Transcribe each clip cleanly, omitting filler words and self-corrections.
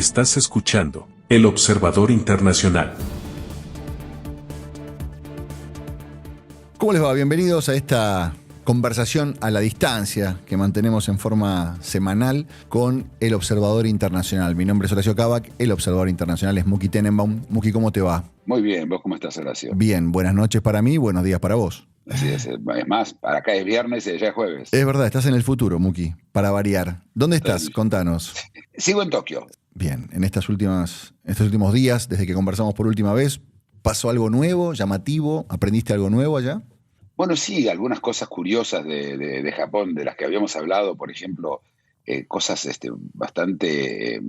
Estás escuchando El Observador Internacional. ¿Cómo les va? Bienvenidos a esta conversación a la distancia que mantenemos en forma semanal con El Observador Internacional. Mi nombre es Horacio Cabac, El Observador Internacional es Muki Tenenbaum. Muki, ¿cómo te va? Muy bien, ¿vos cómo estás, Horacio? Bien, buenas noches para mí, buenos días para vos. Así es más, para acá es viernes y allá es jueves. Es verdad, estás en el futuro, Muki, para variar. ¿Dónde estás? Contanos. Sigo en Tokio. Bien, en estos últimos días, desde que conversamos por última vez, ¿pasó algo nuevo, llamativo? ¿Aprendiste algo nuevo allá? Bueno, sí, algunas cosas curiosas de Japón, de las que habíamos hablado, por ejemplo, cosas bastante,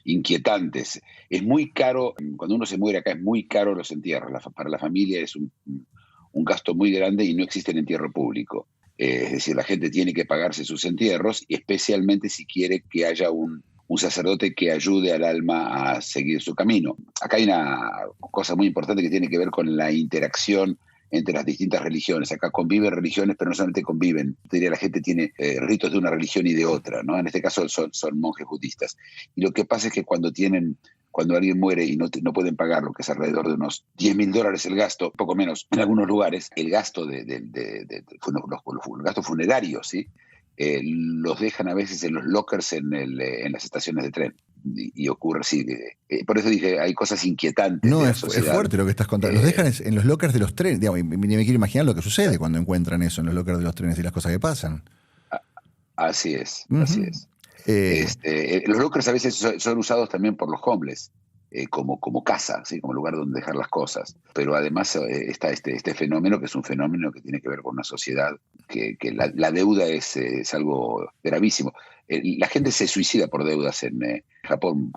inquietantes. Es muy caro, cuando uno se muere acá es muy caro los entierros. Para la familia es un gasto muy grande y no existe el entierro público. Es decir, la gente tiene que pagarse sus entierros, y especialmente si quiere que haya un sacerdote que ayude al alma a seguir su camino. Acá hay una cosa muy importante que tiene que ver con la interacción entre las distintas religiones. Acá conviven religiones, pero no solamente conviven. La gente tiene ritos de una religión y de otra, ¿no? En este caso son monjes budistas. Y lo que pasa es que cuando alguien muere y no pueden pagar, lo que es alrededor de unos $10,000 el gasto, poco menos en algunos lugares, el gasto los gastos funerarios, ¿sí? Los dejan a veces en los lockers en las estaciones de tren. Y ocurre así. Por eso dije, hay cosas inquietantes. No, es fuerte lo que estás contando. Los dejan en los lockers de los trenes. Digamos, y me quiero imaginar lo que sucede cuando encuentran eso en los lockers de los trenes y las cosas que pasan. Así es, Uh-huh. así es. Los lockers a veces son usados también por los homeless, como casa, ¿sí? Como lugar donde dejar las cosas. Pero además está este fenómeno, que es un fenómeno que tiene que ver con una sociedad que la deuda es algo gravísimo. La gente se suicida por deudas en Japón,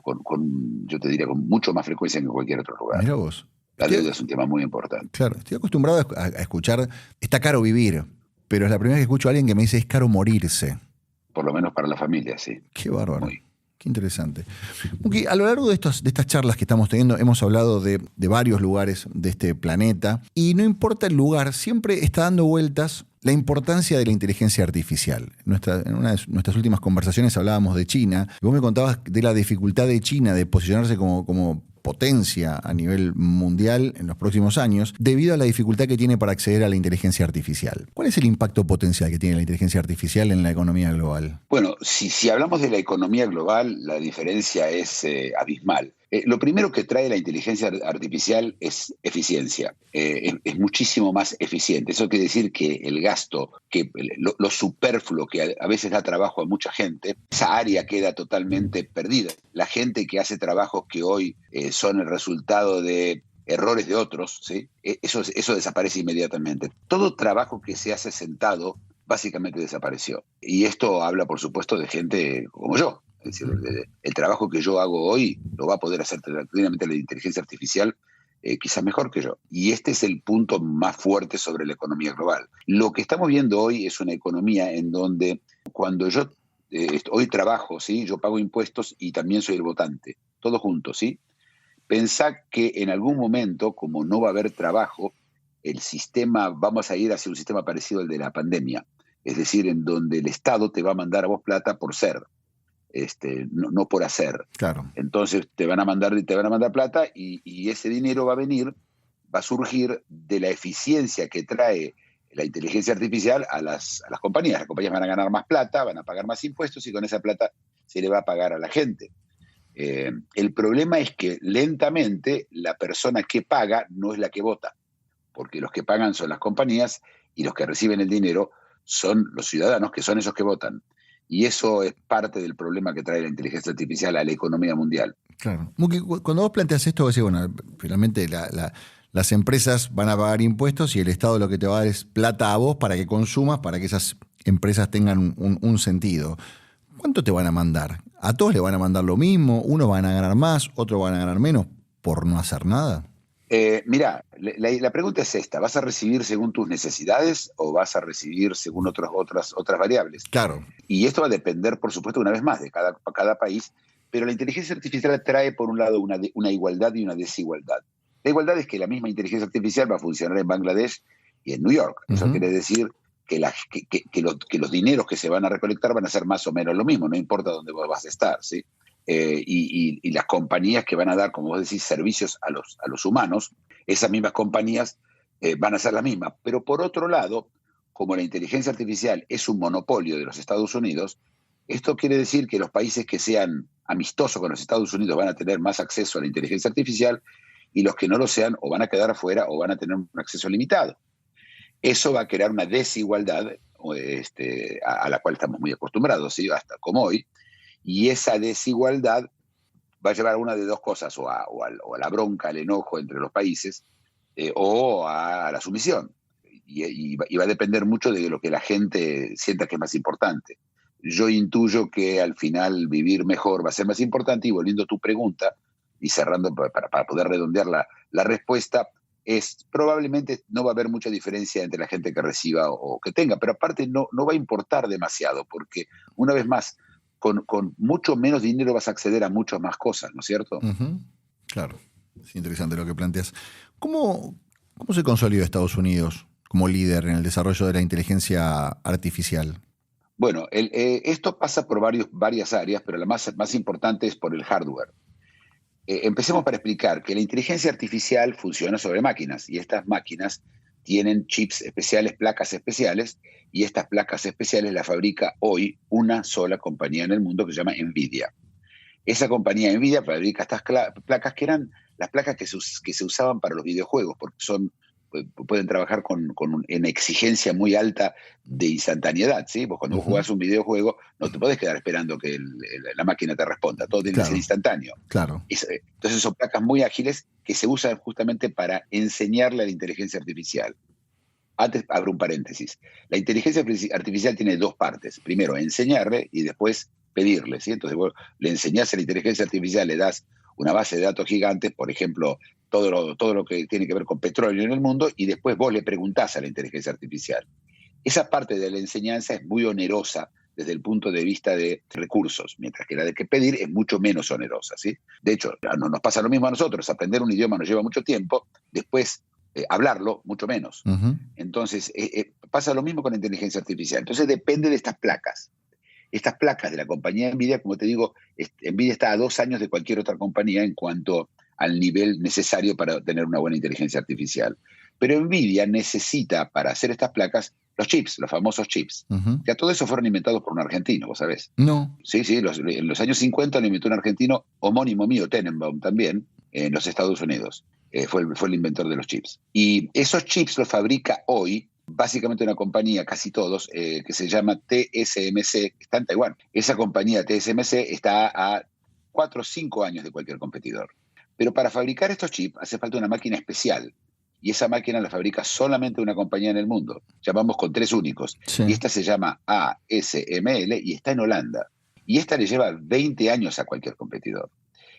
yo te diría, con mucho más frecuencia que en cualquier otro lugar. Mirá vos. La deuda es un tema muy importante. Claro, estoy acostumbrado a escuchar, está caro vivir, pero es la primera vez que escucho a alguien que me dice es caro morirse. Por lo menos para la familia, sí. Qué bárbaro. Qué interesante. Muki, a lo largo de estas charlas que estamos teniendo, hemos hablado de varios lugares de este planeta, y no importa el lugar, siempre está dando vueltas la importancia de la inteligencia artificial. En una de nuestras últimas conversaciones hablábamos de China, y vos me contabas de la dificultad de China de posicionarse como potencia a nivel mundial en los próximos años, debido a la dificultad que tiene para acceder a la inteligencia artificial. ¿Cuál es el impacto potencial que tiene la inteligencia artificial en la economía global? Bueno, si hablamos de la economía global, la diferencia es abismal. Lo primero que trae la inteligencia artificial es eficiencia. Es muchísimo más eficiente. Eso quiere decir que el gasto, lo superfluo que a veces da trabajo a mucha gente, esa área queda totalmente perdida. La gente que hace trabajos que hoy son el resultado de errores de otros, ¿sí? Eso desaparece inmediatamente. Todo trabajo que se hace sentado básicamente desapareció. Y esto habla, por supuesto, de gente como yo. Es decir, el trabajo que yo hago hoy lo va a poder hacer tranquilamente la inteligencia artificial, quizás mejor que yo. Y este es el punto más fuerte sobre la economía global. Lo que estamos viendo hoy es una economía en donde cuando yo hoy trabajo, ¿sí? Yo pago impuestos y también soy el votante, todos juntos, ¿sí? Pensá que en algún momento, como no va a haber trabajo, vamos a ir hacia un sistema parecido al de la pandemia. Es decir, en donde el Estado te va a mandar a vos plata por ser. No por hacer. Claro. Entonces te van a mandar plata y ese dinero va a surgir de la eficiencia que trae la inteligencia artificial a las compañías. Las compañías van a ganar más plata, van a pagar más impuestos y con esa plata se le va a pagar a la gente. El problema es que lentamente la persona que paga no es la que vota, porque los que pagan son las compañías y los que reciben el dinero son los ciudadanos, que son esos que votan. Y eso es parte del problema que trae la inteligencia artificial a la economía mundial. Claro. Muki, cuando vos planteas esto, vos decís, bueno, finalmente las empresas van a pagar impuestos y el Estado lo que te va a dar es plata a vos para que consumas, para que esas empresas tengan un sentido. ¿Cuánto te van a mandar? ¿A todos le van a mandar lo mismo? ¿Unos van a ganar más? ¿Otros van a ganar menos por no hacer nada? Mirá, la pregunta es esta: ¿vas a recibir según tus necesidades o vas a recibir según otras variables? Claro. Y esto va a depender, por supuesto, una vez más, de cada país, pero la inteligencia artificial trae, por un lado, una igualdad y una desigualdad. La igualdad es que la misma inteligencia artificial va a funcionar en Bangladesh y en New York. Eso quiere decir que los dineros que se van a recolectar van a ser más o menos lo mismo, no importa dónde vos vas a estar, ¿sí? y las compañías que van a dar, como vos decís, servicios a los humanos, esas mismas compañías van a ser las mismas. Pero por otro lado, como la inteligencia artificial es un monopolio de los Estados Unidos, esto quiere decir que los países que sean amistosos con los Estados Unidos van a tener más acceso a la inteligencia artificial y los que no lo sean o van a quedar afuera o van a tener un acceso limitado. Eso va a crear una desigualdad a la cual estamos muy acostumbrados, ¿sí? Hasta como hoy, y esa desigualdad va a llevar a una de dos cosas, o a la bronca, al enojo entre los países, o a la sumisión. Y va a depender mucho de lo que la gente sienta que es más importante. Yo intuyo que al final vivir mejor va a ser más importante, y volviendo a tu pregunta, y cerrando para poder redondear la respuesta, probablemente no va a haber mucha diferencia entre la gente que reciba o que tenga, pero aparte no va a importar demasiado, porque una vez más, con mucho menos dinero vas a acceder a muchas más cosas, ¿no es cierto? Uh-huh. Claro, es interesante lo que planteas. ¿Cómo se consolidó Estados Unidos como líder en el desarrollo de la inteligencia artificial? Bueno, esto pasa por varias áreas, pero la más importante es por el hardware. Empecemos para explicar que la inteligencia artificial funciona sobre máquinas, y estas máquinas tienen chips especiales, placas especiales, y estas placas especiales las fabrica hoy una sola compañía en el mundo que se llama NVIDIA. Esa compañía NVIDIA fabrica estas placas que eran las placas que se usaban para los videojuegos, porque pueden trabajar en exigencia muy alta de instantaneidad, ¿sí? Vos cuando vos jugás un videojuego no te podés quedar esperando que la máquina te responda, todo tiene que ser instantáneo. Claro. Entonces son placas muy ágiles que se usan justamente para enseñarle a la inteligencia artificial. Antes, abro un paréntesis. La inteligencia artificial tiene dos partes. Primero, enseñarle, y después pedirle, ¿sí? Entonces vos le enseñás a la inteligencia artificial, le das una base de datos gigante, por ejemplo, todo lo que tiene que ver con petróleo en el mundo, y después vos le preguntás a la inteligencia artificial. Esa parte de la enseñanza es muy onerosa desde el punto de vista de recursos, mientras que la de que pedir es mucho menos onerosa, ¿sí? De hecho, nos pasa lo mismo a nosotros. Aprender un idioma nos lleva mucho tiempo, después hablarlo mucho menos. Uh-huh. Entonces, pasa lo mismo con la inteligencia artificial. Entonces depende de estas placas. Estas placas de la compañía NVIDIA, como te digo, NVIDIA está a 2 años de cualquier otra compañía en cuanto al nivel necesario para tener una buena inteligencia artificial. Pero NVIDIA necesita, para hacer estas placas, los chips, los famosos chips. Uh-huh. Ya todo eso fueron inventados por un argentino, ¿vos sabés? No. Sí, en los años 50 lo inventó un argentino homónimo mío, Tenenbaum, también, en los Estados Unidos. Fue el inventor de los chips. Y esos chips los fabrica hoy básicamente una compañía, casi todos, que se llama TSMC, que está en Taiwán. Esa compañía TSMC está a 4 o 5 años de cualquier competidor. Pero para fabricar estos chips hace falta una máquina especial, y esa máquina la fabrica solamente una compañía en el mundo. Llamamos con 3 únicos. Sí. Y esta se llama ASML y está en Holanda. Y esta le lleva 20 años a cualquier competidor.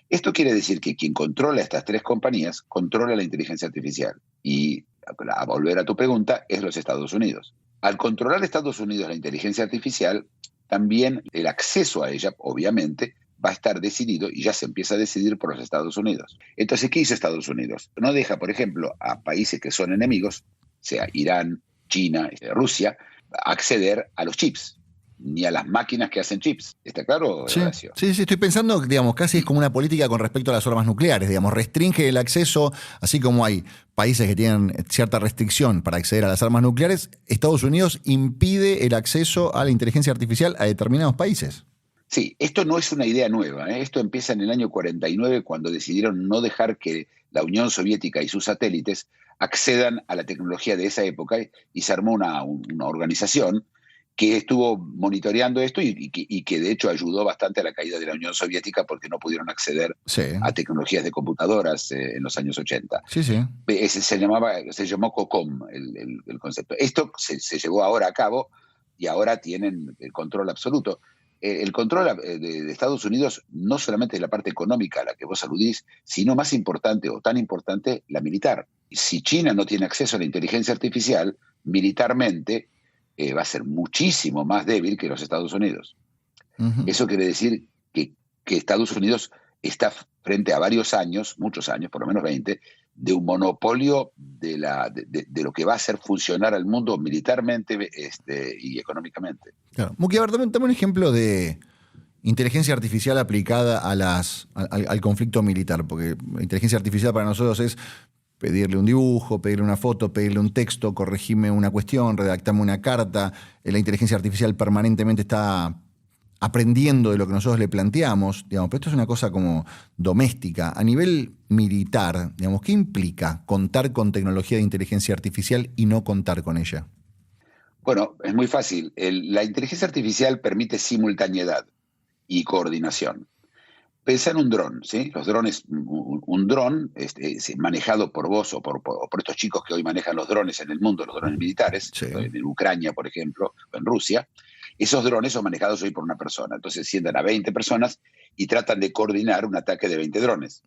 Esto quiere decir que quien controla estas 3 compañías controla la inteligencia artificial. Y a volver a tu pregunta, es los Estados Unidos. Al controlar Estados Unidos la inteligencia artificial, también el acceso a ella, obviamente, va a estar decidido, y ya se empieza a decidir, por los Estados Unidos. Entonces, ¿qué hizo Estados Unidos? No deja, por ejemplo, a países que son enemigos, sea Irán, China, Rusia, acceder a los chips, ni a las máquinas que hacen chips. ¿Está claro, Horacio? Sí, estoy pensando, digamos, casi es como una política con respecto a las armas nucleares, digamos, restringe el acceso, así como hay países que tienen cierta restricción para acceder a las armas nucleares, Estados Unidos impide el acceso a la inteligencia artificial a determinados países. Sí, esto no es una idea nueva, ¿eh? Esto empieza en el año 49, cuando decidieron no dejar que la Unión Soviética y sus satélites accedan a la tecnología de esa época, y se armó una organización que estuvo monitoreando esto y que de hecho ayudó bastante a la caída de la Unión Soviética, porque no pudieron acceder a tecnologías de computadoras en los años 80. Sí. Se llamó COCOM el concepto. Esto se llevó ahora a cabo, y ahora tienen el control absoluto. El control de Estados Unidos no solamente es la parte económica a la que vos aludís, sino más importante, o tan importante, la militar. Si China no tiene acceso a la inteligencia artificial, militarmente va a ser muchísimo más débil que los Estados Unidos. Uh-huh. Eso quiere decir que Estados Unidos está frente a varios años, muchos años, por lo menos 20, de un monopolio de lo que va a hacer funcionar al mundo militarmente y económicamente. Claro. Muki, a ver, dame un ejemplo de inteligencia artificial aplicada al conflicto militar, porque inteligencia artificial para nosotros es pedirle un dibujo, pedirle una foto, pedirle un texto, corregirme una cuestión, redactarme una carta. La inteligencia artificial permanentemente está aprendiendo de lo que nosotros le planteamos, digamos, pero esto es una cosa como doméstica. A nivel militar, digamos, ¿qué implica contar con tecnología de inteligencia artificial y no contar con ella? Bueno, es muy fácil. La inteligencia artificial permite simultaneidad y coordinación. Pensá en un dron, ¿sí? Los drones, un dron manejado por vos o por estos chicos que hoy manejan los drones en el mundo, los drones militares, Sí. en Ucrania, por ejemplo, o en Rusia, esos drones son manejados hoy por una persona. Entonces sientan a 20 personas y tratan de coordinar un ataque de 20 drones.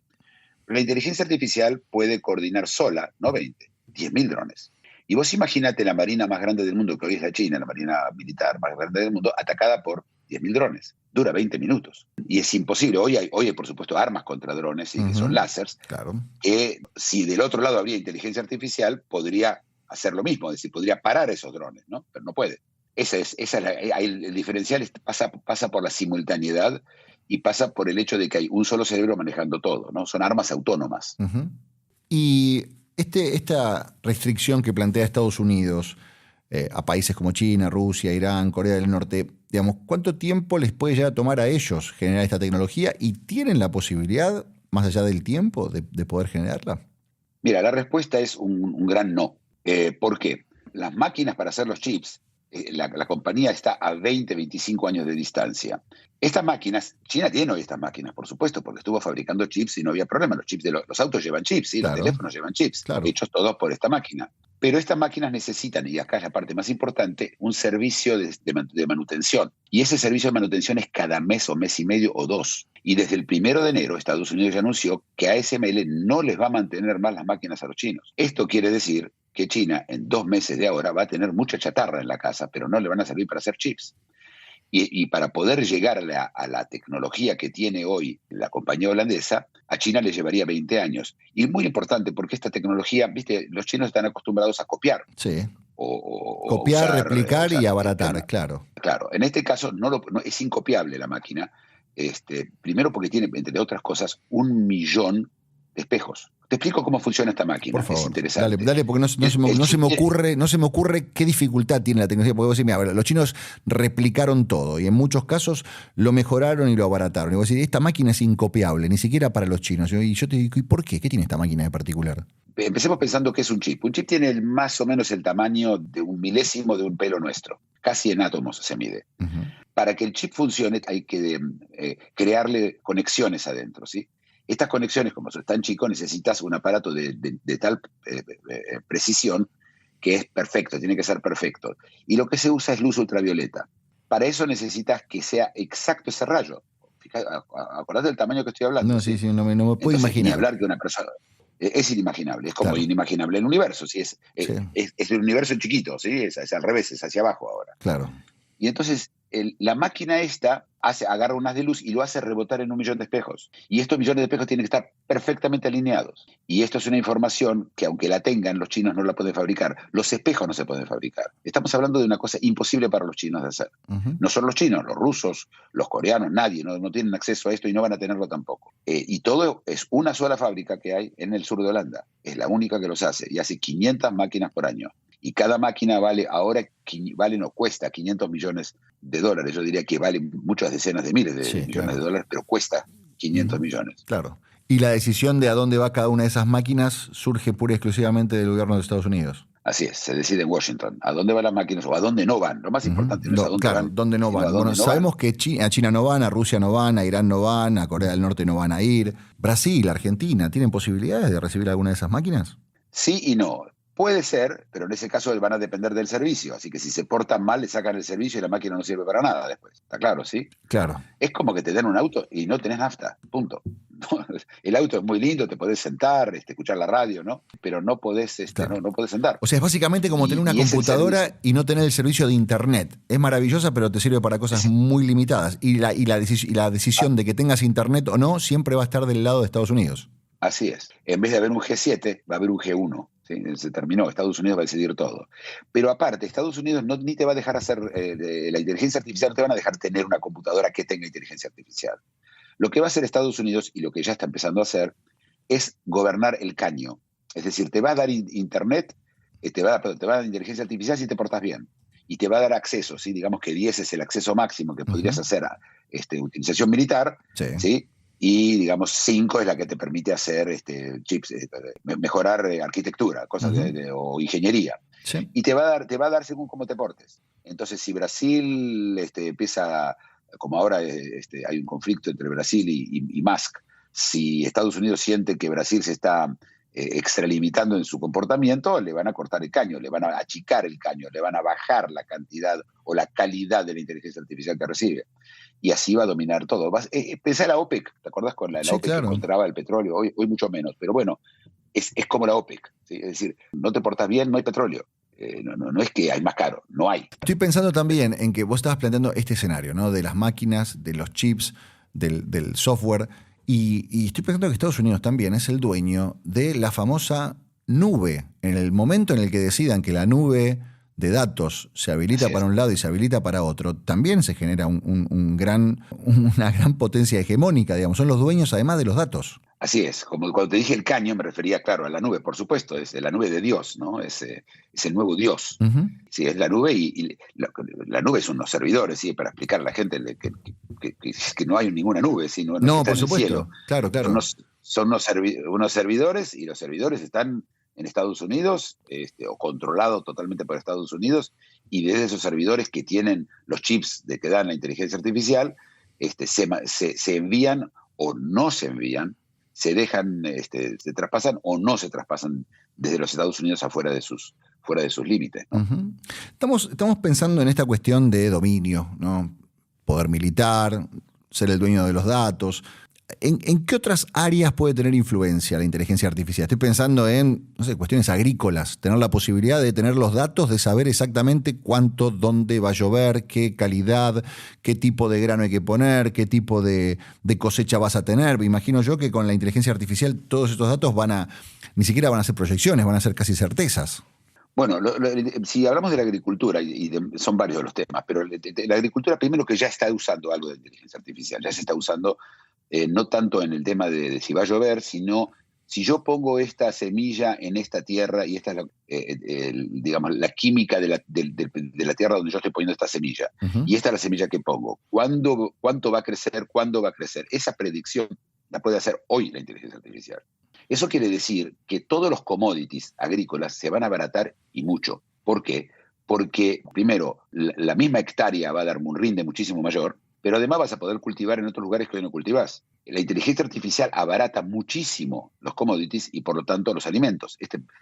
La inteligencia artificial puede coordinar sola, no 20, 10.000 drones. Y vos imaginate la marina más grande del mundo, que hoy es la China, la marina militar más grande del mundo, atacada por 10.000 drones. Dura 20 minutos. Y es imposible. Hoy hay, por supuesto, armas contra drones, ¿sí? Que son láseres, Claro. que si del otro lado habría inteligencia artificial, podría hacer lo mismo, es decir, podría parar esos drones, ¿no? Pero no puede. El diferencial pasa por la simultaneidad y pasa por el hecho de que hay un solo cerebro manejando todo, ¿no? Son armas autónomas. Y esta restricción que plantea Estados Unidos a países como China, Rusia, Irán, Corea del Norte, digamos, ¿cuánto tiempo les puede llegar a tomar a ellos generar esta tecnología? ¿Y tienen la posibilidad, más allá del tiempo, de poder generarla? Mira, la respuesta es un gran no. ¿Por qué? Las máquinas para hacer los chips, la compañía está a 20, 25 años de distancia. Estas máquinas, China tiene hoy estas máquinas, por supuesto, porque estuvo fabricando chips y no había problema. Los chips los autos llevan chips, ¿sí? Claro. Los teléfonos llevan chips, Claro. hechos todos por esta máquina. Pero estas máquinas necesitan, y acá es la parte más importante, un servicio de manutención. Y ese servicio de manutención es cada mes o mes y medio o dos. Y desde el 1 de enero, Estados Unidos ya anunció que ASML no les va a mantener más las máquinas a los chinos. Esto quiere decir que China en 2 meses de ahora va a tener mucha chatarra en la casa, pero no le van a servir para hacer chips. Y para poder llegar a la tecnología que tiene hoy la compañía holandesa, a China le llevaría 20 años. Y muy importante, porque esta tecnología, viste, los chinos están acostumbrados a copiar. Sí. O Copiar, usar, replicar y abaratar, claro. Claro, en este caso no es incopiable la máquina, primero porque tiene, entre otras cosas, 1 millón de espejos. Te explico cómo funciona esta máquina. Por favor, es interesante. dale, porque no se me ocurre qué dificultad tiene la tecnología. Porque vos decís, mira, los chinos replicaron todo y en muchos casos lo mejoraron y lo abarataron. Y vos decís, esta máquina es incopiable, ni siquiera para los chinos. Y yo te digo, ¿y por qué? ¿Qué tiene esta máquina en particular? Empecemos pensando que es un chip. Un chip tiene más o menos el tamaño de 1 milésimo de un pelo nuestro. Casi en átomos se mide. Uh-huh. Para que el chip funcione hay que crearle conexiones adentro, ¿sí? Estas conexiones, como son tan chicos, necesitas un aparato de tal precisión que es perfecto, tiene que ser perfecto. Y lo que se usa es luz ultravioleta. Para eso necesitas que sea exacto ese rayo. Fíjate, acordate del tamaño que estoy hablando. No, sí, no me puedo Entonces, imaginar. Ni hablar que una persona... Es inimaginable, es como claro. inimaginable el universo. ¿Sí? Es el universo chiquito, ¿sí? Es al revés, es hacia abajo ahora. Claro. Y entonces la máquina esta agarra un haz de luz y lo hace rebotar en 1 millón de espejos. Y estos millones de espejos tienen que estar perfectamente alineados. Y esto es una información que, aunque la tengan, los chinos no la pueden fabricar. Los espejos no se pueden fabricar. Estamos hablando de una cosa imposible para los chinos de hacer. Uh-huh. No solo los chinos, los rusos, los coreanos, nadie, no tienen acceso a esto y no van a tenerlo tampoco. Y todo es una sola fábrica que hay en el sur de Holanda. Es la única que los hace y hace 500 máquinas por año. Y cada máquina cuesta 500 millones de dólares. Yo diría que vale muchas decenas de miles de millones de dólares, pero cuesta 500 millones. Claro. Y la decisión de a dónde va cada una de esas máquinas surge pura y exclusivamente del gobierno de Estados Unidos. Así es, se decide en Washington. ¿A dónde van las máquinas o a dónde no van? Lo más importante no es a dónde van. ¿Dónde no van? Bueno, sabemos que a China no van, a Rusia no van, a Irán no van, a Corea del Norte no van a ir. Brasil, Argentina, ¿tienen posibilidades de recibir alguna de esas máquinas? Sí y no. Puede ser, pero en ese caso van a depender del servicio. Así que si se portan mal, le sacan el servicio y la máquina no sirve para nada después. ¿Está claro, sí? Claro. Es como que te den un auto y no tenés nafta. Punto. El auto es muy lindo, te podés sentar, escuchar la radio, ¿no? Pero no podés, claro. no podés sentar. O sea, es básicamente como tener una computadora y no tener el servicio de internet. Es maravillosa, pero te sirve para cosas muy limitadas. Y la decisión de que tengas internet o no siempre va a estar del lado de Estados Unidos. Así es. En vez de haber un G7, va a haber un G1. ¿sí? Se terminó, Estados Unidos va a decidir todo. Pero aparte, Estados Unidos ni te va a dejar hacer, la inteligencia artificial, no te van a dejar tener una computadora que tenga inteligencia artificial. Lo que va a hacer Estados Unidos, y lo que ya está empezando a hacer, es gobernar el caño. Es decir, te va a dar internet, te va a dar inteligencia artificial si te portas bien. Y te va a dar acceso, ¿sí? Digamos que 10 es el acceso máximo que podrías hacer a utilización militar, ¿sí? Y digamos 5 es la que te permite hacer chips, mejorar arquitectura, cosas o ingeniería. Sí. Y te va a dar según cómo te portes. Entonces, si Brasil empieza, como ahora hay un conflicto entre Brasil y Musk, si Estados Unidos siente que Brasil se está extralimitando en su comportamiento, le van a cortar el caño, le van a achicar el caño, le van a bajar la cantidad o la calidad de la inteligencia artificial que recibe. Y así va a dominar todo. Pensá en la OPEC, ¿te acordás con la OPEC claro, que encontraba el petróleo? Hoy mucho menos, pero bueno, es como la OPEC, ¿sí? Es decir, no te portas bien, no hay petróleo. No es que hay más caro, no hay. Estoy pensando también en que vos estabas planteando este escenario, ¿no? De las máquinas, de los chips, del software. Y estoy pensando que Estados Unidos también es el dueño de la famosa nube. En el momento en el que decidan que la nube de datos se habilita para un lado y se habilita para otro, también se genera una gran potencia hegemónica, digamos. Son los dueños además de los datos. Así es, como cuando te dije el caño me refería, claro, a la nube, por supuesto, es la nube de Dios, ¿no? Es el nuevo Dios. Sí, es la nube y la nube son unos servidores, ¿sí? Para explicar a la gente que no hay ninguna nube, ¿sí? No, por supuesto, claro. Son unos servidores y los servidores están en Estados Unidos o controlados totalmente por Estados Unidos y desde esos servidores que tienen los chips que dan la inteligencia artificial se envían o no se envían, se dejan, se traspasan o no se traspasan desde los Estados Unidos fuera de sus límites, ¿no? Estamos pensando en esta cuestión de dominio, ¿no? Poder militar, ser el dueño de los datos. ¿En qué otras áreas puede tener influencia la inteligencia artificial? Estoy pensando en, no sé, cuestiones agrícolas, tener la posibilidad de tener los datos, de saber exactamente cuánto, dónde va a llover, qué calidad, qué tipo de grano hay que poner, qué tipo de cosecha vas a tener. Me imagino yo que con la inteligencia artificial todos estos datos ni siquiera van a ser proyecciones, van a ser casi certezas. Bueno, si hablamos de la agricultura, son varios los temas, pero la agricultura primero que ya está usando algo de inteligencia artificial, ya se está usando no tanto en el tema de si va a llover, sino si yo pongo esta semilla en esta tierra y esta es digamos, la química de la tierra donde yo estoy poniendo esta semilla, y esta es la semilla que pongo, ¿cuánto va a crecer? ¿Cuándo va a crecer? Esa predicción la puede hacer hoy la inteligencia artificial. Eso quiere decir que todos los commodities agrícolas se van a abaratar y mucho. ¿Por qué? Porque, primero, la misma hectárea va a dar un rinde muchísimo mayor, pero además vas a poder cultivar en otros lugares que hoy no cultivás. La inteligencia artificial abarata muchísimo los commodities y, por lo tanto, los alimentos.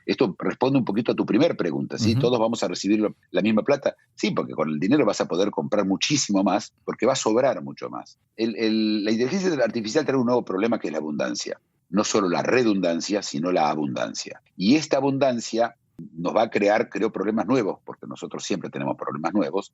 Esto responde un poquito a tu primera pregunta, ¿sí? ¿Todos vamos a recibir la misma plata? Sí, porque con el dinero vas a poder comprar muchísimo más, porque va a sobrar mucho más. La inteligencia artificial trae un nuevo problema que es la abundancia. No solo la redundancia, sino la abundancia. Y esta abundancia nos va a crear, creo, problemas nuevos, porque nosotros siempre tenemos problemas nuevos,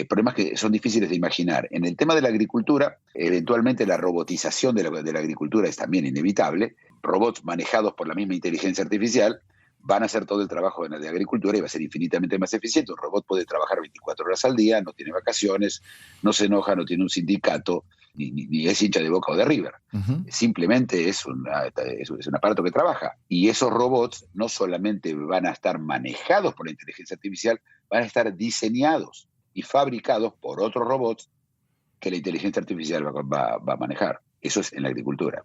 problemas que son difíciles de imaginar. En el tema de la agricultura, eventualmente la robotización de la agricultura es también inevitable. Robots manejados por la misma inteligencia artificial van a hacer todo el trabajo de agricultura y va a ser infinitamente más eficiente. Un robot puede trabajar 24 horas al día, no tiene vacaciones, no se enoja, no tiene un sindicato, ni es hincha de Boca o de River. Simplemente es un aparato que trabaja. Y esos robots no solamente van a estar manejados por la inteligencia artificial, van a estar diseñados y fabricados por otros robots que la inteligencia artificial va a manejar. Eso es en la agricultura.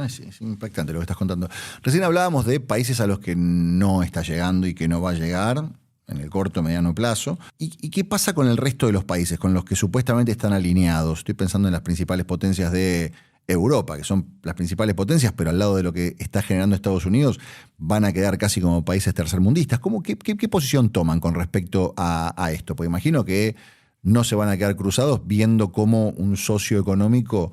Sí, es impactante lo que estás contando. Recién hablábamos de países a los que no está llegando y que no va a llegar en el corto o mediano plazo. ¿Y qué pasa con el resto de los países, con los que supuestamente están alineados? Estoy pensando en las principales potencias de Europa, que son las principales potencias, pero al lado de lo que está generando Estados Unidos, van a quedar casi como países tercermundistas. ¿Qué posición toman con respecto a esto? Porque imagino que no se van a quedar cruzados viendo cómo un socio económico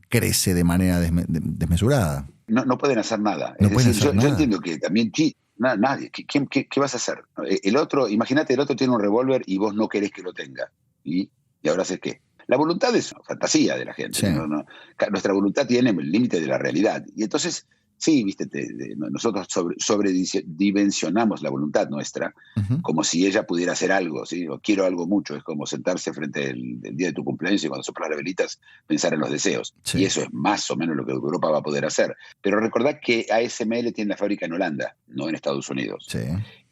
crece de manera desmesurada. No pueden hacer nada. Yo entiendo que también nadie. ¿Qué vas a hacer? El otro, imagínate, el otro tiene un revólver y vos no querés que lo tenga. ¿Y ahora haces qué? La voluntad es una fantasía de la gente. Sí. Nuestra voluntad tiene el límite de la realidad. Y entonces, Sí, viste, nosotros sobredimensionamos la voluntad nuestra, como si ella pudiera hacer algo, ¿sí? O quiero algo mucho, es como sentarse frente del día de tu cumpleaños y cuando soplas las velitas pensar en los deseos. Sí. Y eso es más o menos lo que Europa va a poder hacer. Pero recordad que ASML tiene la fábrica en Holanda, no en Estados Unidos. Sí.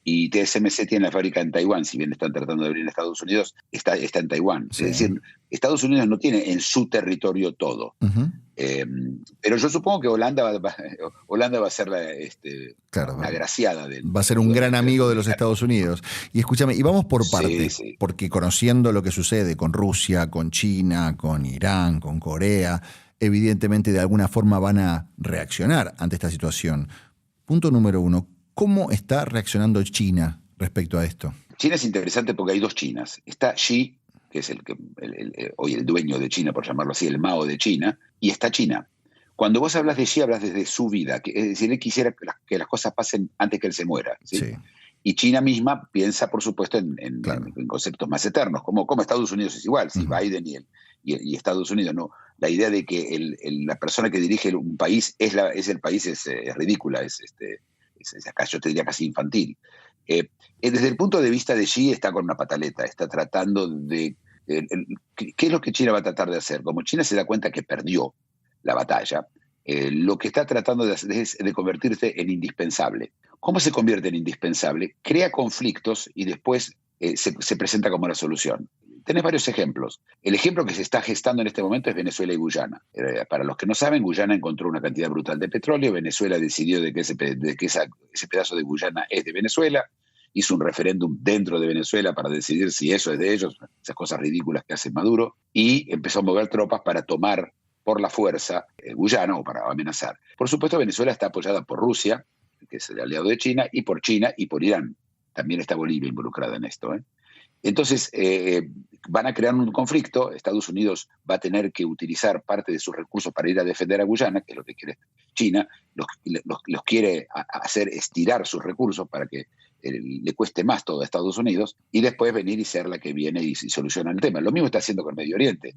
Y TSMC tiene la fábrica en Taiwán, si bien están tratando de abrir en Estados Unidos, está en Taiwán. Sí. Es decir, Estados Unidos no tiene en su territorio todo. Pero yo supongo que Holanda va a ser la agraciada va a ser un gran amigo de los Estados Unidos. Y escúchame, y vamos por partes, sí. porque conociendo lo que sucede con Rusia, con China, con Irán, con Corea, evidentemente de alguna forma van a reaccionar ante esta situación. Punto número 1, ¿cómo está reaccionando China respecto a esto? China es interesante porque hay dos Chinas. Está Xi, que es hoy el dueño de China, por llamarlo así, el Mao de China, y está China. Cuando vos hablas de Xi, hablas desde su vida, es decir, él quisiera que las cosas pasen antes que él se muera, ¿sí? Sí. Y China misma piensa, por supuesto, en conceptos más eternos, como Estados Unidos es igual, ¿sí? Biden y Estados Unidos, no. La idea de que la persona que dirige un país es el país es ridícula, acá yo te diría casi infantil. Desde el punto de vista de Xi está con una pataleta, está tratando de... ¿Qué es lo que China va a tratar de hacer? Como China se da cuenta que perdió la batalla, lo que está tratando de hacer es de convertirse en indispensable. ¿Cómo se convierte en indispensable? Crea conflictos y después se presenta como la solución. Tenés varios ejemplos. El ejemplo que se está gestando en este momento es Venezuela y Guyana. Para los que no saben, Guyana encontró una cantidad brutal de petróleo, Venezuela decidió de que ese pedazo de Guyana es de Venezuela, hizo un referéndum dentro de Venezuela para decidir si eso es de ellos, esas cosas ridículas que hace Maduro, y empezó a mover tropas para tomar por la fuerza Guyana o para amenazar. Por supuesto, Venezuela está apoyada por Rusia, que es el aliado de China y por Irán. También está Bolivia involucrada en esto, ¿eh? Entonces, van a crear un conflicto. Estados Unidos va a tener que utilizar parte de sus recursos para ir a defender a Guyana, que es lo que quiere China. Los quiere hacer estirar sus recursos para que le cueste más todo a Estados Unidos y después venir y ser la que viene y soluciona el tema. Lo mismo está haciendo con Medio Oriente.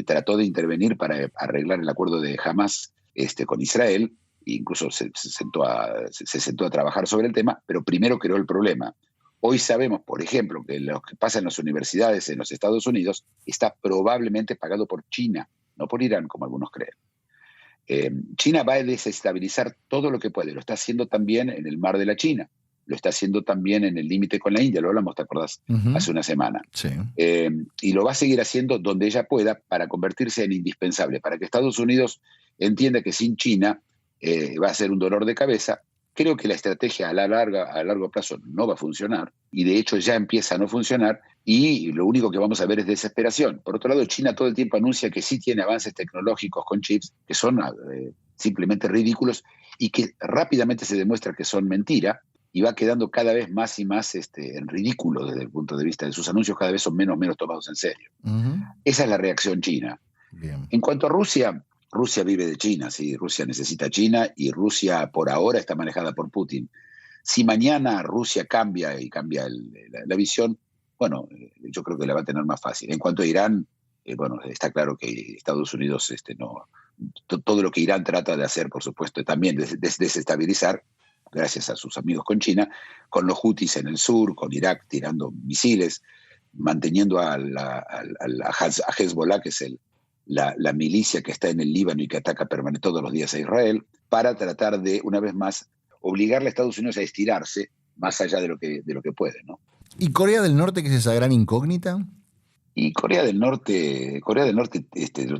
Trató de intervenir para arreglar el acuerdo de Hamas con Israel, e incluso se sentó a trabajar sobre el tema, pero primero creó el problema. Hoy sabemos, por ejemplo, que lo que pasa en las universidades en los Estados Unidos está probablemente pagado por China, no por Irán, como algunos creen. China va a desestabilizar todo lo que puede. Lo está haciendo también en el Mar de la China. Lo está haciendo también en el límite con la India. Lo hablamos, ¿te acordás? Hace una semana. Sí. Y lo va a seguir haciendo donde ella pueda para convertirse en indispensable, para que Estados Unidos entienda que sin China va a ser un dolor de cabeza. Creo que la estrategia a largo plazo no va a funcionar y de hecho ya empieza a no funcionar y lo único que vamos a ver es desesperación. Por otro lado, China todo el tiempo anuncia que sí tiene avances tecnológicos con chips que son simplemente ridículos y que rápidamente se demuestra que son mentira y va quedando cada vez más y más en ridículo desde el punto de vista de sus anuncios, cada vez son menos tomados en serio. Esa es la reacción china. Bien. En cuanto a Rusia vive de China, ¿sí? Rusia necesita China y Rusia por ahora está manejada por Putin. Si mañana Rusia cambia la visión, bueno, yo creo que la va a tener más fácil. En cuanto a Irán, bueno, está claro que Estados Unidos todo lo que Irán trata de hacer, por supuesto, también desestabilizar, gracias a sus amigos con China, con los hutis en el sur, con Irak tirando misiles, manteniendo a Hezbollah, que es la milicia que está en el Líbano y que ataca todos los días a Israel, para tratar de, una vez más, obligarle a Estados Unidos a estirarse más allá de lo que puede, ¿no? ¿Y Corea del Norte, que es esa gran incógnita? Y Corea del Norte,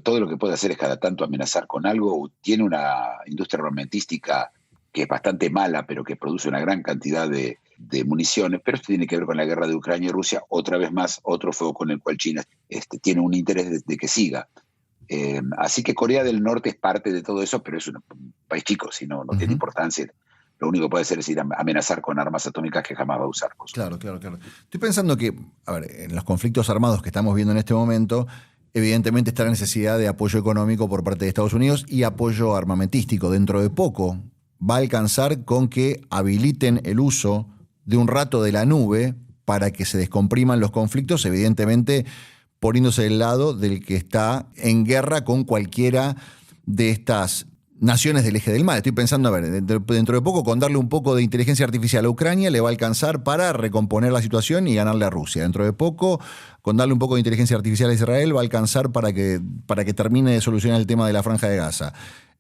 todo lo que puede hacer es cada tanto amenazar con algo. Tiene una industria armamentística que es bastante mala, pero que produce una gran cantidad de municiones, pero esto tiene que ver con la guerra de Ucrania y Rusia, otra vez más, otro fuego con el cual China tiene un interés de que siga. Así que Corea del Norte es parte de todo eso, pero es un país chico, si no tiene importancia. Lo único que puede hacer es ir a amenazar con armas atómicas que jamás va a usar. Claro. Estoy pensando que, en los conflictos armados que estamos viendo en este momento, evidentemente está la necesidad de apoyo económico por parte de Estados Unidos y apoyo armamentístico. Dentro de poco va a alcanzar con que habiliten el uso de un rato de la nube para que se descompriman los conflictos, evidentemente poniéndose del lado del que está en guerra con cualquiera de estas naciones del eje del mal. Estoy pensando, a ver, dentro de poco, con darle un poco de inteligencia artificial a Ucrania, le va a alcanzar para recomponer la situación y ganarle a Rusia. Dentro de poco, con darle un poco de inteligencia artificial a Israel, va a alcanzar para que termine de solucionar el tema de la Franja de Gaza.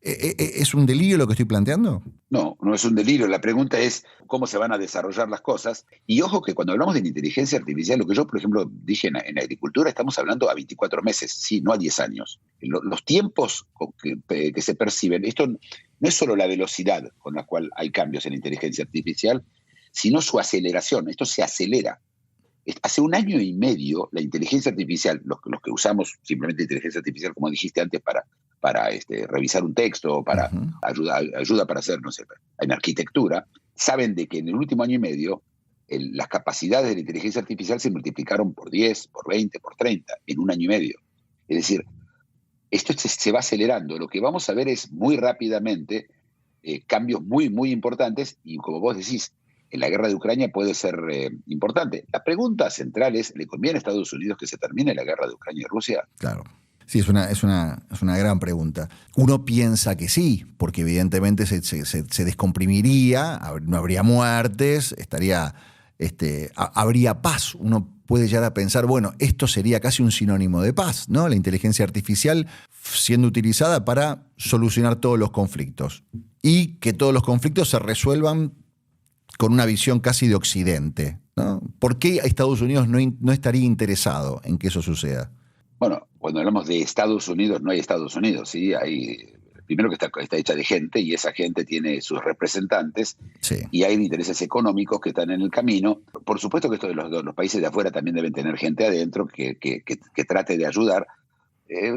¿Es un delirio lo que estoy planteando? No, no es un delirio. La pregunta es cómo se van a desarrollar las cosas. Y ojo que cuando hablamos de la inteligencia artificial, lo que yo, por ejemplo, dije en agricultura, estamos hablando a 24 meses, sí, no a 10 años. Los tiempos que se perciben, esto no es solo la velocidad con la cual hay cambios en la inteligencia artificial, sino su aceleración. Esto se acelera. Hace 1 año y medio, la inteligencia artificial, los que usamos simplemente inteligencia artificial, como dijiste antes, para revisar un texto, para ayuda para hacer, no sé, en arquitectura, saben de que en el último año y medio las capacidades de la inteligencia artificial se multiplicaron por 10, por 20, por 30, en 1 año y medio. Es decir, esto se va acelerando. Lo que vamos a ver es muy rápidamente cambios muy, muy importantes y, como vos decís, en la guerra de Ucrania puede ser importante. La pregunta central es, ¿le conviene a Estados Unidos que se termine la guerra de Ucrania y Rusia? Claro. Sí, es una gran pregunta. Uno piensa que sí, porque evidentemente se descomprimiría, no habría muertes, habría paz. Uno puede llegar a pensar, bueno, esto sería casi un sinónimo de paz, ¿no? La inteligencia artificial siendo utilizada para solucionar todos los conflictos y que todos los conflictos se resuelvan con una visión casi de Occidente, ¿no? ¿Por qué Estados Unidos no estaría interesado en que eso suceda? Bueno, cuando hablamos de Estados Unidos, no hay Estados Unidos, ¿sí? Primero que está hecha de gente y esa gente tiene sus representantes, sí, y hay intereses económicos que están en el camino. Por supuesto que esto de los países de afuera también deben tener gente adentro que trate de ayudar.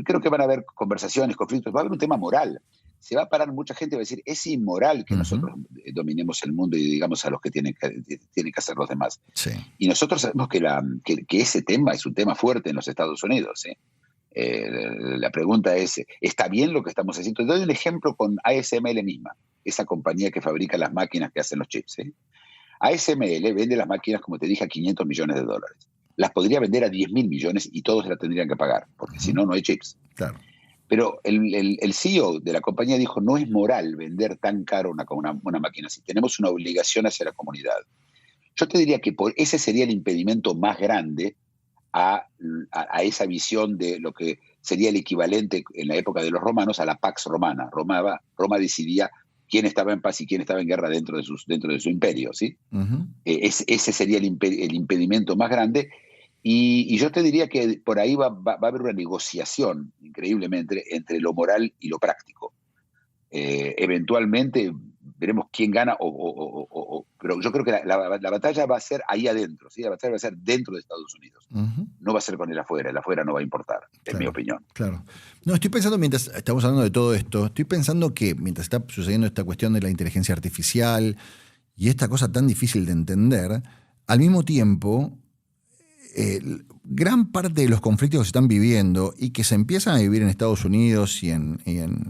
Creo que van a haber conversaciones, conflictos, va a haber un tema moral. Se va a parar mucha gente y va a decir, es inmoral que nosotros dominemos el mundo y digamos a los que tienen que hacer los demás. Sí. Y nosotros sabemos que ese tema es un tema fuerte en los Estados Unidos, ¿sí? La pregunta es, ¿está bien lo que estamos haciendo? Te doy un ejemplo con ASML misma, esa compañía que fabrica las máquinas que hacen los chips, ¿sí? ASML vende las máquinas, como te dije, a $500 millones. Las podría vender a 10.000 millones y todos las tendrían que pagar, porque si no, no hay chips. Claro. Pero el CEO de la compañía dijo, no es moral vender tan caro una máquina así. Tenemos una obligación hacia la comunidad. Yo te diría que ese sería el impedimento más grande a esa visión de lo que sería el equivalente en la época de los romanos a la Pax Romana. Roma decidía quién estaba en paz y quién estaba en guerra dentro de su imperio, ¿sí? Ese sería el impedimento más grande. Y yo te diría que por ahí va a haber una negociación, increíblemente, entre lo moral y lo práctico. Eventualmente veremos quién gana, pero yo creo que la batalla va a ser ahí adentro, ¿sí? La batalla va a ser dentro de Estados Unidos. No va a ser con el afuera no va a importar, en mi opinión. Claro. No, estoy pensando, mientras estamos hablando de todo esto, estoy pensando que mientras está sucediendo esta cuestión de la inteligencia artificial y esta cosa tan difícil de entender, al mismo tiempo, gran parte de los conflictos que se están viviendo y que se empiezan a vivir en Estados Unidos y en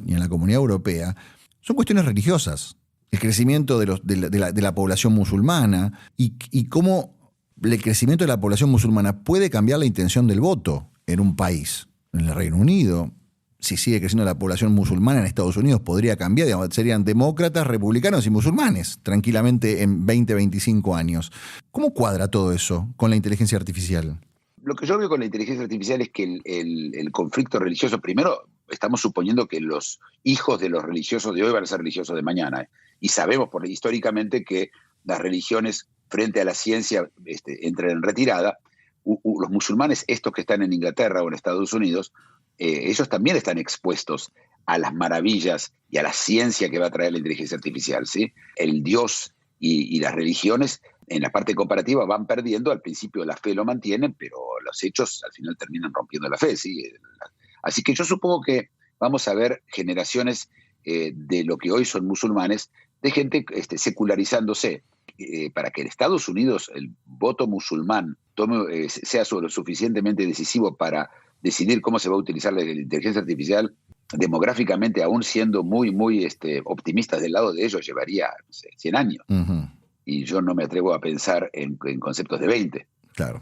la Comunidad Europea son cuestiones religiosas. El crecimiento de la población musulmana y cómo el crecimiento de la población musulmana puede cambiar la intención del voto en un país. En el Reino Unido, si sigue creciendo la población musulmana en Estados Unidos, podría cambiar, digamos, serían demócratas, republicanos y musulmanes, tranquilamente en 20, 25 años. ¿Cómo cuadra todo eso con la inteligencia artificial? Lo que yo veo con la inteligencia artificial es que el conflicto religioso, primero, estamos suponiendo que los hijos de los religiosos de hoy van a ser religiosos de mañana. Y sabemos históricamente que las religiones frente a la ciencia entran en retirada. Los musulmanes, estos que están en Inglaterra o en Estados Unidos, ellos también están expuestos a las maravillas y a la ciencia que va a traer la inteligencia artificial, ¿sí? El Dios y las religiones en la parte comparativa van perdiendo. Al principio la fe lo mantienen, pero los hechos al final terminan rompiendo la fe, ¿sí? Así que yo supongo que vamos a ver generaciones de lo que hoy son musulmanes, de gente secularizándose. Para que en Estados Unidos el voto musulmán sea lo suficientemente decisivo para decidir cómo se va a utilizar la inteligencia artificial, demográficamente, aún siendo muy, muy optimistas del lado de ellos, llevaría 100 años. Y yo no me atrevo a pensar en conceptos de 20. Claro.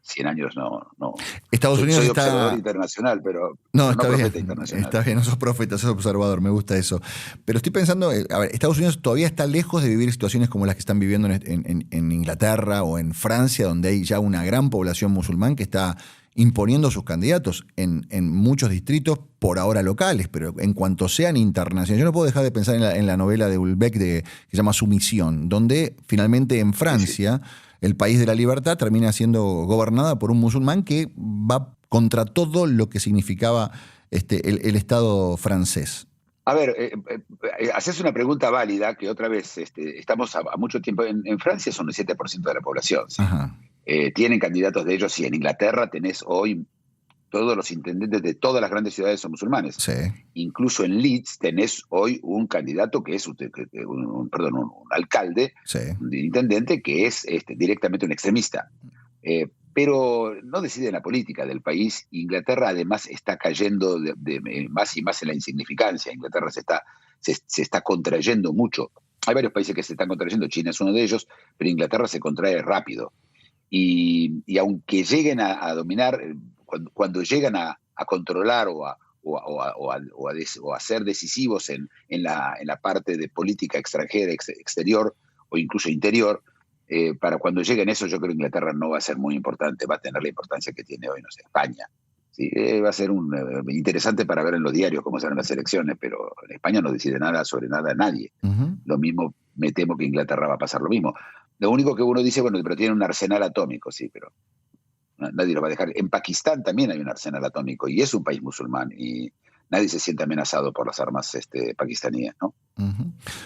100 años no. Estados Unidos soy está... observador internacional, pero No, no está profeta bien, internacional. está bien, no sos profeta, sos observador, me gusta eso. Pero estoy pensando, a ver, Estados Unidos todavía está lejos de vivir situaciones como las que están viviendo en Inglaterra o en Francia, donde hay ya una gran población musulmán que está imponiendo sus candidatos en muchos distritos, por ahora locales, pero en cuanto sean internacionales. Yo no puedo dejar de pensar en la novela de Houellebecq que se llama Sumisión, donde finalmente en Francia, sí, el país de la libertad termina siendo gobernada por un musulmán que va contra todo lo que significaba el Estado francés. A ver, haces una pregunta válida, que otra vez estamos a mucho tiempo. En Francia son el 7% de la población. ¿Sí? Tienen candidatos de ellos, y en Inglaterra tenés hoy todos los intendentes de todas las grandes ciudades son musulmanes. Sí. Incluso en Leeds tenés hoy un candidato que es un alcalde, sí, un intendente que es directamente un extremista. Pero no decide la política del país. Inglaterra además está cayendo de más y más en la insignificancia. Inglaterra se está contrayendo mucho. Hay varios países que se están contrayendo, China es uno de ellos, pero Inglaterra se contrae rápido. Y aunque lleguen a dominar, cuando llegan a controlar o a ser decisivos en la parte de política extranjera, exterior o incluso interior, para cuando lleguen eso, yo creo que Inglaterra no va a ser muy importante, va a tener la importancia que tiene hoy, no sé, España. ¿Sí? Va a ser interesante para ver en los diarios cómo serán las elecciones, pero en España no decide nada sobre nada nadie. Lo mismo, me temo que Inglaterra va a pasar lo mismo. Lo único que uno dice, bueno, pero tiene un arsenal atómico, sí, pero nadie lo va a dejar. En Pakistán también hay un arsenal atómico y es un país musulmán y nadie se siente amenazado por las armas pakistaníes, ¿no?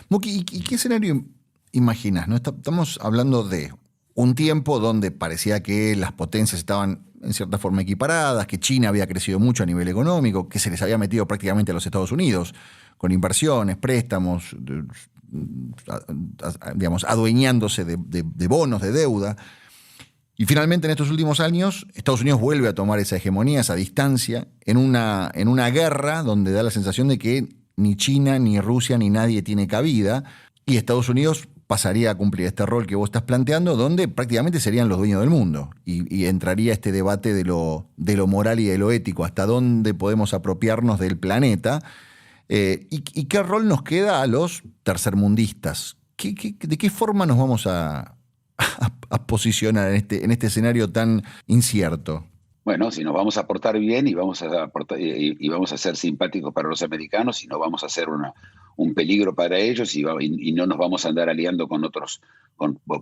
Muki, ¿y qué escenario imaginas? ¿No? Estamos hablando de un tiempo donde parecía que las potencias estaban en cierta forma equiparadas, que China había crecido mucho a nivel económico, que se les había metido prácticamente a los Estados Unidos con inversiones, préstamos, digamos, adueñándose de bonos, de deuda. Y finalmente en estos últimos años Estados Unidos vuelve a tomar esa hegemonía, esa distancia, en una guerra donde da la sensación de que ni China, ni Rusia, ni nadie tiene cabida, y Estados Unidos pasaría a cumplir este rol que vos estás planteando, donde prácticamente serían los dueños del mundo, y entraría este debate de lo moral y de lo ético, hasta dónde podemos apropiarnos del planeta, y qué rol nos queda a los tercermundistas. ¿De qué forma nos vamos a posicionar en este escenario tan incierto? Bueno, si nos vamos a portar bien y vamos a ser simpáticos para los americanos, y no vamos a ser un peligro para ellos, y no nos vamos a andar aliando con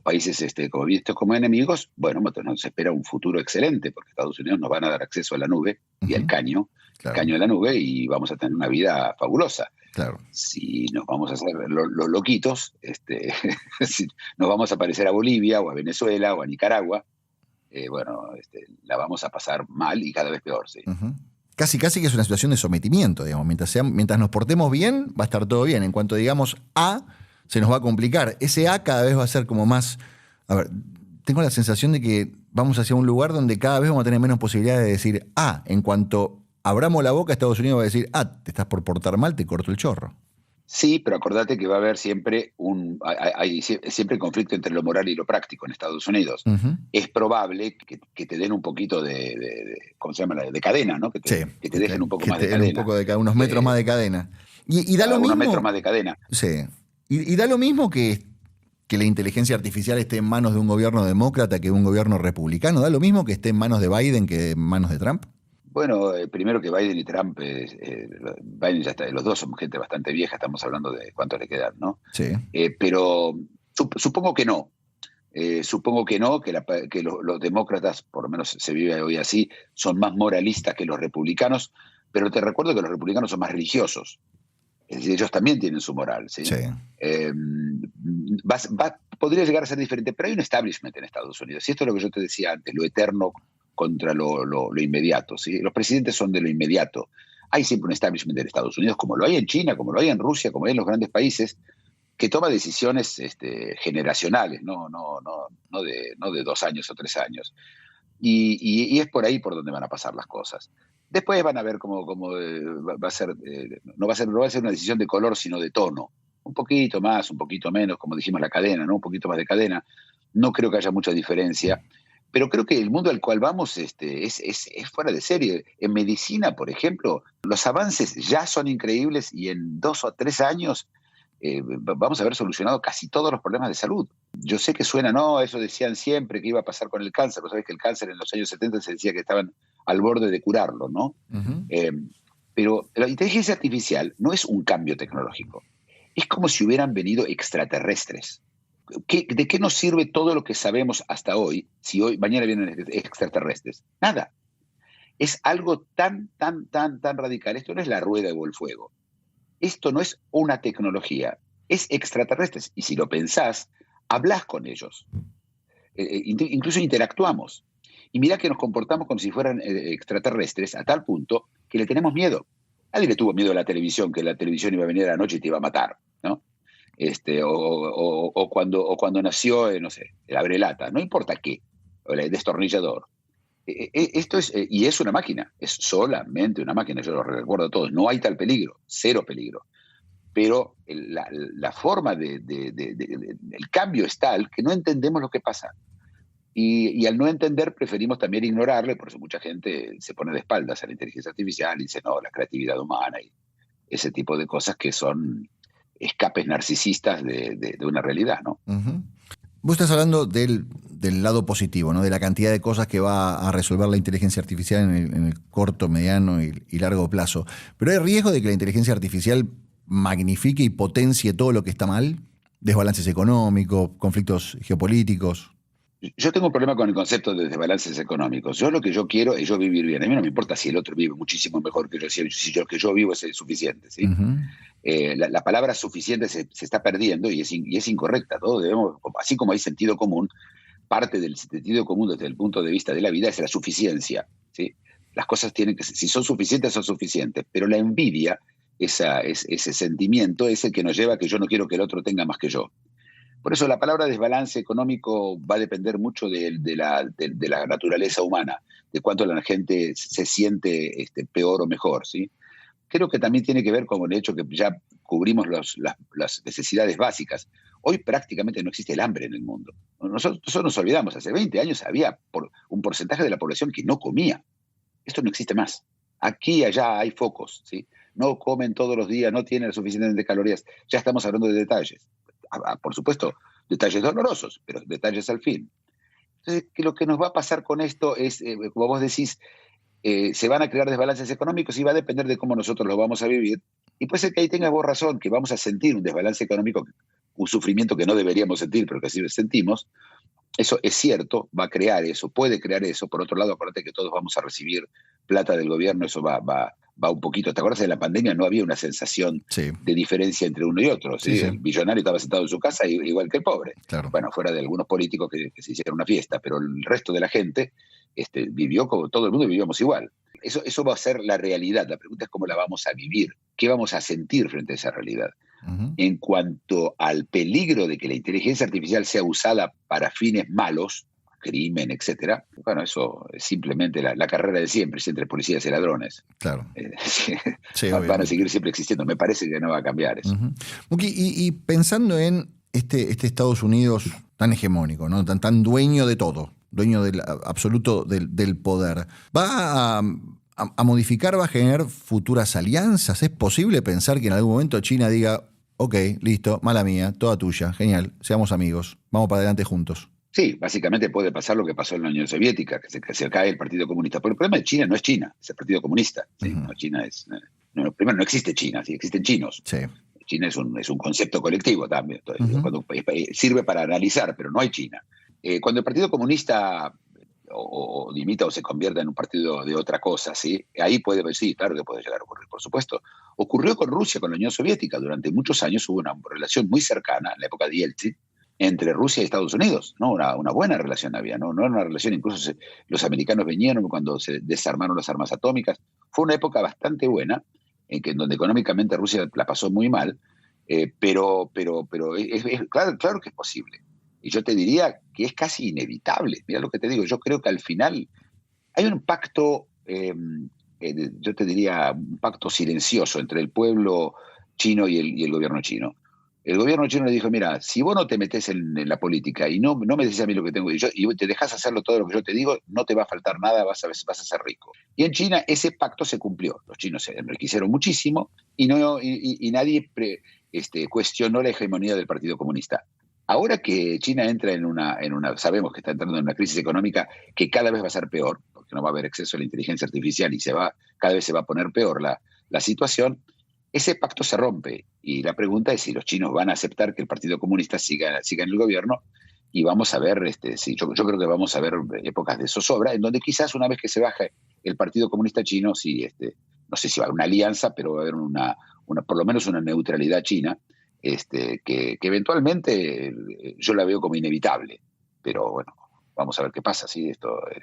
países como enemigos, bueno, nos espera un futuro excelente, porque Estados Unidos nos van a dar acceso a la nube y al caño, claro, el caño de la nube, y vamos a tener una vida fabulosa. Claro. Si nos vamos a hacer los loquitos, si nos vamos a parecer a Bolivia o a Venezuela o a Nicaragua, la vamos a pasar mal y cada vez peor, sí. Casi que es una situación de sometimiento, digamos. Mientras nos portemos bien, va a estar todo bien. En cuanto digamos A, se nos va a complicar. Ese A cada vez va a ser como más... A ver, tengo la sensación de que vamos hacia un lugar donde cada vez vamos a tener menos posibilidades de decir A. En cuanto abramos la boca, Estados Unidos va a decir, te estás por portar mal, te corto el chorro. Sí, pero acordate que va a haber siempre hay siempre conflicto entre lo moral y lo práctico en Estados Unidos. Es probable que te den un poquito ¿cómo se llama? De cadena, ¿no? Que te dejen un poco más de cadena. Unos metros más de cadena. Y da lo mismo. Unos metros más de cadena. Sí. Y da lo mismo que la inteligencia artificial esté en manos de un gobierno demócrata que de un gobierno republicano. Da lo mismo que esté en manos de Biden que en manos de Trump. Bueno, primero que Biden y Trump, Biden ya está, los dos son gente bastante vieja, estamos hablando de cuánto le quedan, ¿no? Sí. Pero supongo que no. Supongo que no, que los demócratas, por lo menos se vive hoy así, son más moralistas que los republicanos, pero te recuerdo que los republicanos son más religiosos. Es decir, ellos también tienen su moral, ¿sí? Sí. Podría llegar a ser diferente, pero hay un establishment en Estados Unidos, y esto es lo que yo te decía antes, lo eterno contra lo inmediato, ¿sí? Los presidentes son de lo inmediato. Hay siempre un establishment en Estados Unidos, como lo hay en China, como lo hay en Rusia, como lo hay en los grandes países, que toma decisiones generacionales, no de 2 años o 3 años. Y es por ahí por donde van a pasar las cosas. Después van a ver cómo va a ser, no va a ser una decisión de color, sino de tono. Un poquito más, un poquito menos, como dijimos la cadena, ¿no? Un poquito más de cadena. No creo que haya mucha diferencia, Pero creo que el mundo al cual vamos es fuera de serie. En medicina, por ejemplo, los avances ya son increíbles y en 2 o 3 años vamos a haber solucionado casi todos los problemas de salud. Yo sé que suena, no, eso decían siempre que iba a pasar con el cáncer. Vos sabés que el cáncer en los años 70 se decía que estaban al borde de curarlo, ¿no? Ujú. Pero la inteligencia artificial no es un cambio tecnológico. Es como si hubieran venido extraterrestres. ¿De qué nos sirve todo lo que sabemos hasta hoy si mañana vienen extraterrestres? Nada. Es algo tan radical. Esto no es la rueda o el fuego. Esto no es una tecnología. Es extraterrestres. Y si lo pensás, hablás con ellos. Incluso interactuamos. Y mirá que nos comportamos como si fueran extraterrestres a tal punto que le tenemos miedo. Alguien le tuvo miedo a la televisión, que la televisión iba a venir a la noche y te iba a matar, ¿no? O cuando nació, no sé, el abrelata, no importa qué, o el destornillador. Esto es, y es una máquina, es solamente una máquina, yo lo recuerdo a todos, no hay tal peligro, cero peligro. Pero la forma del cambio es tal que no entendemos lo que pasa. Y al no entender preferimos también ignorarle, por eso mucha gente se pone de espaldas a la inteligencia artificial y dice, no, la creatividad humana y ese tipo de cosas que son escapes narcisistas de una realidad, ¿no? Ujú. Vos estás hablando del lado positivo, ¿no? De la cantidad de cosas que va a resolver la inteligencia artificial en el corto, mediano y largo plazo. Pero hay riesgo de que la inteligencia artificial magnifique y potencie todo lo que está mal, desbalances económicos, conflictos geopolíticos. Yo tengo un problema con el concepto de desbalances económicos. Yo lo que yo quiero es yo vivir bien. A mí no me importa si el otro vive muchísimo mejor que yo, si lo que yo vivo es suficiente, ¿sí? Ujú. La palabra suficiente se está perdiendo y es incorrecta. Todos debemos, así como hay sentido común, parte del sentido común desde el punto de vista de la vida es la suficiencia, ¿sí? Las cosas tienen que, si son suficientes, son suficientes, pero la envidia, ese sentimiento es el que nos lleva a que yo no quiero que el otro tenga más que yo. Por eso la palabra desbalance económico va a depender mucho de la naturaleza humana, de cuánto la gente se siente peor o mejor, ¿sí? Creo que también tiene que ver con el hecho que ya cubrimos las necesidades básicas. Hoy prácticamente no existe el hambre en el mundo. Nosotros nos olvidamos, hace 20 años había un porcentaje de la población que no comía. Esto no existe más. Aquí y allá hay focos, ¿sí? No comen todos los días, no tienen suficientes calorías. Ya estamos hablando de detalles. Por supuesto, detalles dolorosos, pero detalles al fin. Entonces, lo que nos va a pasar con esto es, como vos decís, se van a crear desbalances económicos y va a depender de cómo nosotros lo vamos a vivir. Y puede ser que ahí tengas vos razón, que vamos a sentir un desbalance económico, un sufrimiento que no deberíamos sentir, pero que sí sentimos. Eso es cierto, va a crear eso, puede crear eso. Por otro lado, acuérdate que todos vamos a recibir plata del gobierno, eso va un poquito. ¿Te acuerdas de la pandemia? No había una sensación Sí, de diferencia entre uno y otro, ¿sí? sí, sí. El millonario estaba sentado en su casa igual que el pobre. Claro. Bueno, fuera de algunos políticos que se hicieron una fiesta, pero el resto de la gente vivió como todo el mundo vivíamos igual. Eso va a ser la realidad. La pregunta es cómo la vamos a vivir, qué vamos a sentir frente a esa realidad. Ujú. En cuanto al peligro de que la inteligencia artificial sea usada para fines malos, crimen, etcétera, bueno, eso es simplemente la carrera de siempre, es entre policías y ladrones. Claro. Sí, Van a obviamente. seguir siempre existiendo. Me parece que no va a cambiar eso. Ujú. Muki, y pensando en este Estados Unidos tan hegemónico, ¿no? Tan dueño de todo, dueño absoluto del poder, ¿va a modificar, va a generar futuras alianzas? ¿Es posible pensar que en algún momento China diga, ok, listo, mala mía, toda tuya, genial, seamos amigos, vamos para adelante juntos? Sí, básicamente puede pasar lo que pasó en la Unión Soviética, que se cae el Partido Comunista. Pero el problema de China no es China, es el Partido Comunista. ¿Sí? Ujú. No, China es. Primero, no existe China, ¿sí? Existen chinos. Sí. China es un concepto colectivo también. Entonces, Ujú. sirve para analizar, pero no hay China. Cuando el Partido Comunista o dimita o se convierta en un partido de otra cosa, ¿sí? Ahí puede, sí, claro que puede llegar a ocurrir, por supuesto. Ocurrió con Rusia, con la Unión Soviética. Durante muchos años hubo una relación muy cercana, en la época de Yeltsin, entre Rusia y Estados Unidos, ¿no? Una buena relación había, ¿no? No era una relación, incluso los americanos vinieron cuando se desarmaron las armas atómicas. Fue una época bastante buena, en donde económicamente Rusia la pasó muy mal, pero claro que es posible. Y yo te diría que es casi inevitable. Mira lo que te digo, yo creo que al final hay un pacto, yo te diría un pacto silencioso entre el pueblo chino y el gobierno chino. El gobierno chino le dijo, mira, si vos no te metés en la política y no me decís a mí lo que tengo que decir, y te dejás hacerlo todo lo que yo te digo, no te va a faltar nada, vas a ser rico. Y en China ese pacto se cumplió. Los chinos se enriquecieron muchísimo y nadie cuestionó la hegemonía del Partido Comunista. Ahora que China entra sabemos que está entrando en una crisis económica que cada vez va a ser peor, porque no va a haber acceso a la inteligencia artificial y cada vez se va a poner peor la situación. Ese pacto se rompe y la pregunta es si los chinos van a aceptar que el Partido Comunista siga en el gobierno, y vamos a ver, yo creo que vamos a ver épocas de zozobra, en donde quizás una vez que se baje el Partido Comunista chino, no sé si va a haber una alianza, pero va a haber por lo menos una neutralidad china, que eventualmente yo la veo como inevitable, pero bueno. Vamos a ver qué pasa, ¿sí?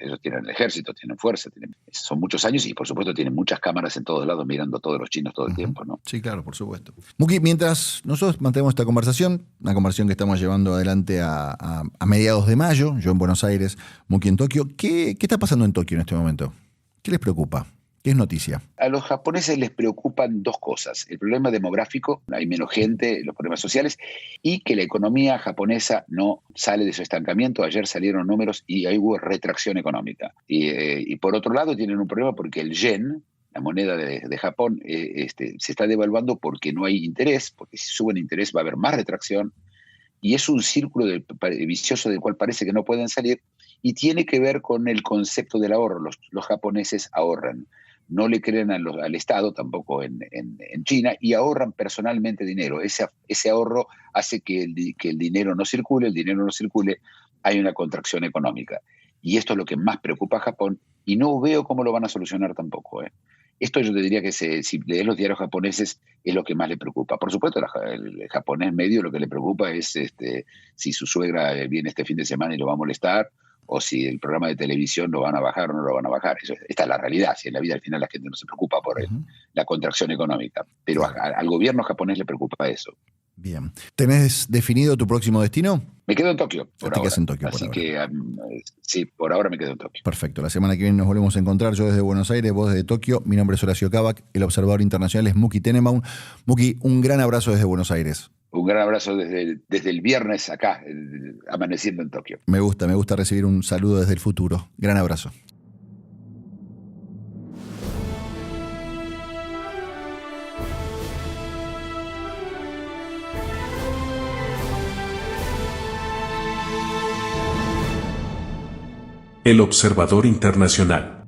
Ellos tienen el ejército, tienen fuerza, son muchos años y por supuesto tienen muchas cámaras en todos lados mirando a todos los chinos todo el tiempo, ¿no? Sí, claro, por supuesto. Muki, mientras nosotros mantenemos esta conversación, una conversación que estamos llevando adelante a mediados de mayo, yo en Buenos Aires, Muki en Tokio, ¿qué está pasando en Tokio en este momento? ¿Qué les preocupa? ¿Qué es noticia? A los japoneses les preocupan dos cosas: el problema demográfico, hay menos gente, los problemas sociales, y que la economía japonesa no sale de su estancamiento. Ayer salieron números y ahí hubo retracción económica. Y por otro lado tienen un problema porque el yen, la moneda de Japón, se está devaluando porque no hay interés, porque si sube el interés va a haber más retracción, y es un círculo vicioso del cual parece que no pueden salir, y tiene que ver con el concepto del ahorro. Los japoneses ahorran. No le creen al Estado, tampoco en China, y ahorran personalmente dinero. Ese ahorro hace que el dinero no circule, hay una contracción económica. Y esto es lo que más preocupa a Japón, y no veo cómo lo van a solucionar tampoco. Esto yo te diría que si lees los diarios japoneses es lo que más le preocupa. Por supuesto, el japonés medio lo que le preocupa es si su suegra viene este fin de semana y lo va a molestar, o si el programa de televisión lo van a bajar o no lo van a bajar. Esta es la realidad. Si en la vida al final la gente no se preocupa por la contracción económica. Pero al gobierno japonés le preocupa eso. Bien. ¿Tenés definido tu próximo destino? Me quedo en Tokio por ahora. En Tokio, Así que sí, por ahora me quedo en Tokio. Perfecto. La semana que viene nos volvemos a encontrar. Yo desde Buenos Aires, vos desde Tokio. Mi nombre es Horacio Kavak. El observador internacional es Muki Tenenbaum. Muki, un gran abrazo desde Buenos Aires. Un gran abrazo desde el viernes acá, amaneciendo en Tokio. Me gusta recibir un saludo desde el futuro. Gran abrazo. El observador internacional.